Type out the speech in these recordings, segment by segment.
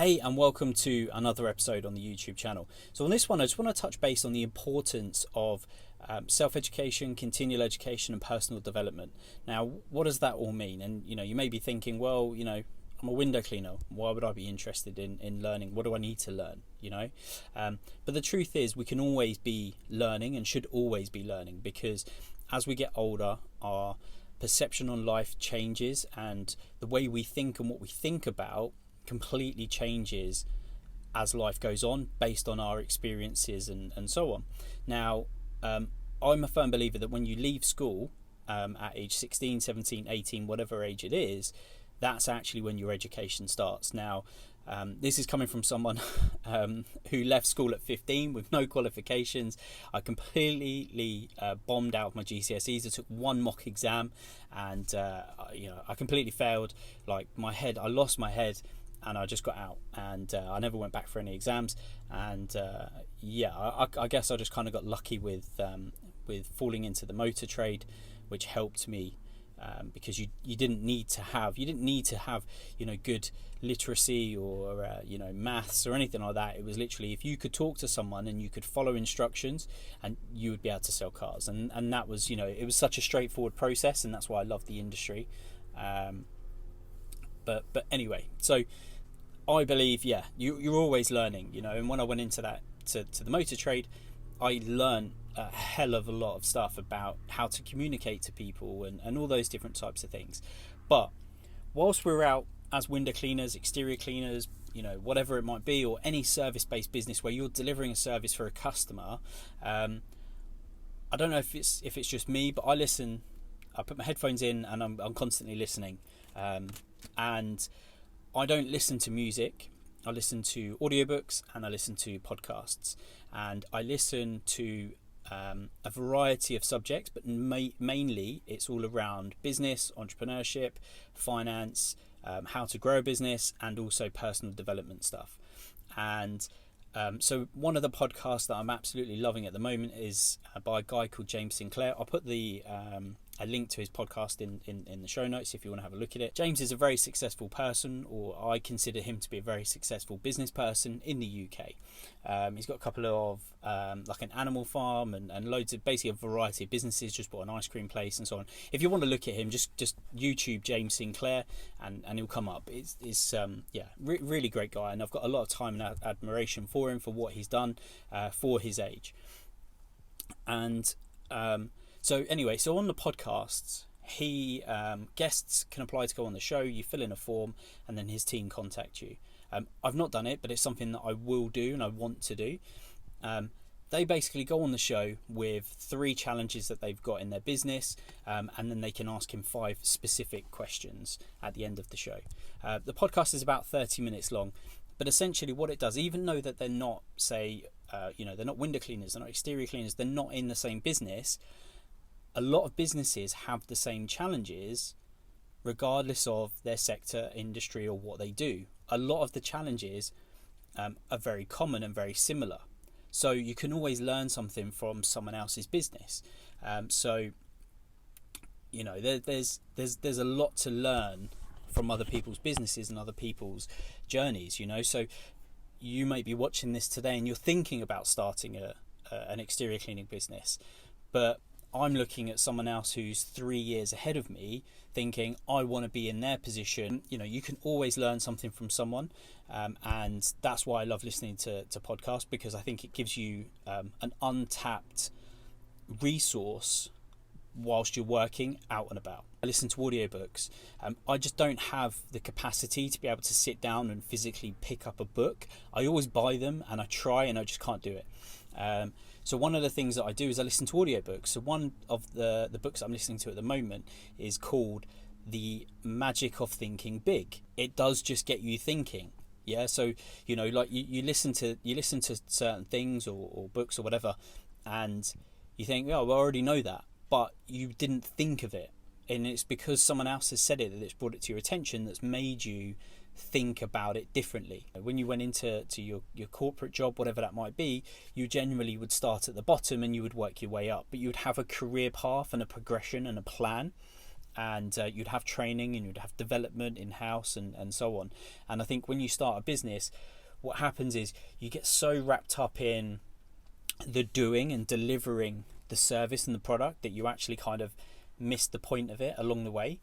Hey, and welcome to another episode on the YouTube channel. So on this one, I just want to touch base on the importance of self-education, continual education, and personal development. Now, what does that all mean? And, you may be thinking, well, I'm a window cleaner. Why would I be interested in learning? What do I need to learn? But the truth is we can always be learning and should always be learning, because as we get older, our perception on life changes, and the way we think and what we think about completely changes as life goes on based on our experiences and so on. Now, I'm a firm believer that when you leave school at age 16, 17, 18, whatever age it is, that's actually when your education starts. Now, this is coming from someone who left school at 15 with no qualifications. I completely bombed out my GCSEs. I took one mock exam, and I completely failed. I lost my head, and I just got out, and I never went back for any exams. And I guess I just kind of got lucky with falling into the motor trade, which helped me. Because you didn't need to have good literacy or maths or anything like that. It was literally, if you could talk to someone and you could follow instructions, and you would be able to sell cars. And that was, it was such a straightforward process, and that's why I love the industry. But anyway, so I believe you're always learning, and when I went into that to the motor trade, I learned a hell of a lot of stuff about how to communicate to people and all those different types of things. But whilst we're out as window cleaners, exterior cleaners, whatever it might be, or any service-based business where you're delivering a service for a customer, I don't know if it's just me, but I put my headphones in and I'm constantly listening, and I don't listen to music. I listen to audiobooks and I listen to podcasts, and I listen to a variety of subjects, but mainly it's all around business, entrepreneurship, finance, how to grow a business, and also personal development stuff. And so one of the podcasts that I'm absolutely loving at the moment is by a guy called James Sinclair. I'll put a link to his podcast in the show notes if you want to have a look at it. James is a very successful person, or I consider him to be a very successful business person in the UK. He's got a couple of like an animal farm and loads of, basically a variety of businesses, just bought an ice cream place and so on. If you want to look at him, just YouTube James Sinclair and he'll come up. It's really great guy, and I've got a lot of time and admiration for him for what he's done for his age. And so on the podcasts, he guests can apply to go on the show. You fill in a form, and then his team contact you. I've not done it, but it's something that I will do and I want to do. They basically go on the show with 3 challenges that they've got in their business, and then they can ask him 5 specific questions at the end of the show. The podcast is about 30 minutes long, but essentially what it does, even though that they're not, they're not window cleaners, they're not exterior cleaners, they're not in the same business, a lot of businesses have the same challenges regardless of their sector, industry, or what they do. A lot of the challenges are very common and very similar. So you can always learn something from someone else's business. There's a lot to learn from other people's businesses and other people's journeys, So you might be watching this today and you're thinking about starting an exterior cleaning business, but I'm looking at someone else who's 3 years ahead of me, thinking I want to be in their position. You can always learn something from someone, and that's why I love listening to podcasts, because I think it gives you an untapped resource whilst you're working out and about. I listen to audiobooks. I just don't have the capacity to be able to sit down and physically pick up a book. I always buy them and I try, and I just can't do it. So one of the things that I do is I listen to audiobooks. So one of the books I'm listening to at the moment is called The Magic of Thinking Big. It does just get you thinking. Yeah. So, you listen to certain things or books or whatever, and you think, oh, well, I already know that, but you didn't think of it. And it's because someone else has said it that it's brought it to your attention that's made you think about it differently. When you went into your corporate job, whatever that might be, you generally would start at the bottom and you would work your way up, but you would have a career path and a progression and a plan. and you'd have training and you'd have development in house and so on. And I think when you start a business, what happens is you get so wrapped up in the doing and delivering the service and the product that you actually kind of miss the point of it along the way.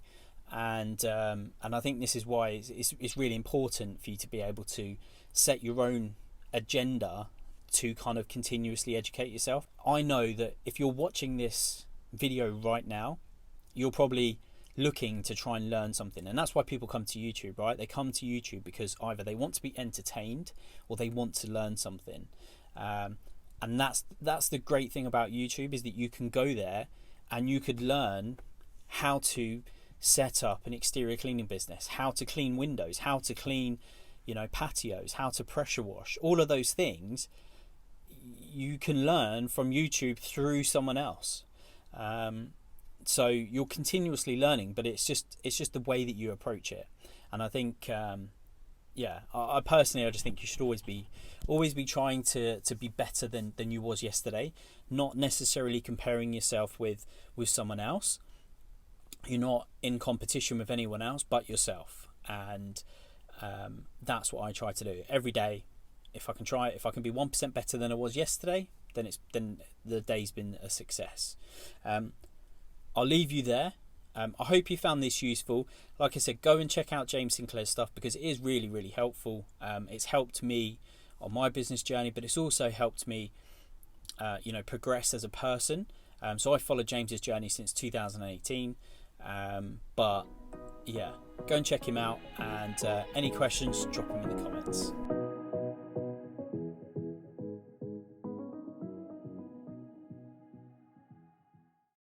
And I think this is why it's really important for you to be able to set your own agenda to kind of continuously educate yourself. I know that if you're watching this video right now, you're probably looking to try and learn something, and that's why people come to YouTube, right? They come to YouTube because either they want to be entertained or they want to learn something, and that's the great thing about YouTube, is that you can go there and you could learn how to set up an exterior cleaning business, how to clean windows, how to clean, patios, how to pressure wash. All of those things you can learn from YouTube through someone else. So you're continuously learning, but it's just the way that you approach it. And I think, I personally, I just think you should always be trying to be better than you was yesterday, not necessarily comparing yourself with someone else. You're not in competition with anyone else but yourself, and that's what I try to do every day. If I can be 1% better than I was yesterday, then the day's been a success. I'll leave you there. I hope you found this useful. Like I said, go and check out James Sinclair's stuff, because it is really, really helpful. It's helped me on my business journey, but it's also helped me, progress as a person. So I followed James's journey since 2018. But yeah, go and check him out, and any questions, drop them in the comments.